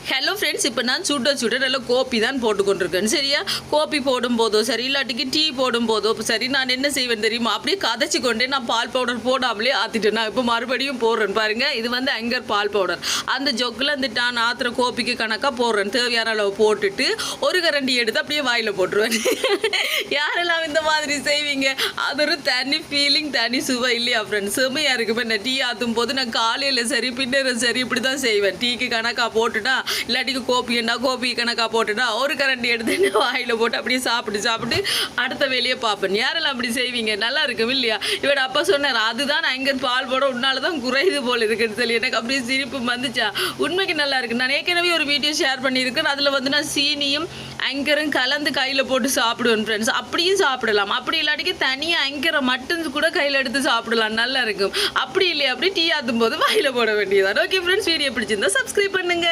Hello friends, இப்போ நான் சுட நல்ல கோப்பி தான் போட்டுக்கொண்டிருக்கேன். சரியா, கோப்பி போடும்போதோ சரி, இல்லாட்டிக்கு டீ போடும்போதோ சரி, நான் என்ன செய்வேன் தெரியுமா, அப்படியே கதைச்சி கொண்டே நான் பால் பவுடர் போடாமலே ஆற்றிட்டேன். நான் இப்போ மறுபடியும் போடுறேன் பாருங்கள். இது வந்து அங்கர் பால் பவுடர். அந்த ஜொக்கில் அந்த நான் ஆற்றுற கோப்பிக்கு கணக்காக போடுறேன். தேவையான அளவு போட்டுட்டு ஒரு கரண்டி எடுத்து அப்படியே வாயில் போட்டுருவேன். யாரெல்லாம் இந்த மாதிரி செய்வீங்க? அது ஒரு தனி ஃபீலிங், தனி சுவை இல்லையா ஃப்ரெண்ட்ஸ்? செம்மையாக இருக்குமே. நான் டீ ஆற்றும் போது நான் காலையில் சரி பின்னரும் சரி இப்படி தான் செய்வேன். டீக்கு கணக்காக போட்டுட்டா, இல்லாட்டிக்கு கோப்பி கணக்காக போட்டுட்டா ஒரு கரண்டி எடுத்து வாயில் போட்டு அப்படியே சாப்பிட்டு அடுத்த வேலையை பார்ப்பேன். யாரெல்லாம் அப்படி செய்வீங்க? நல்லா இருக்கும் இல்லையா? இவட அப்பா சொன்னார், அதுதான் அங்கே பால் போட உன்னால தான் குறையுது போல் இருக்குன்னு சொல்லி. எனக்கு அப்படியே சிரிப்பு வந்துச்சா. உண்மைக்கு நல்லா இருக்கு. நான் ஏற்கனவே ஒரு வீடியோ ஷேர் பண்ணியிருக்கேன். அதில் வந்து நான் சீனியும் அங்கரும் கலந்து கையில் போட்டு சாப்பிடுவேன் ஃப்ரெண்ட்ஸ். அப்படியும் சாப்பிடலாம். அப்படி இல்லாட்டிக்கு தனியாக அங்கரை மட்டும் கூட கையில் எடுத்து சாப்பிடலாம். நல்லா இருக்கும். அப்படி இல்லையா, அப்படி டீ ஆற்றும் போது வாயில் போட வேண்டியதான். ஓகே ஃப்ரெண்ட்ஸ், வீடியோ பிடிச்சிருந்தா சப்ஸ்கிரைப் பண்ணுங்க.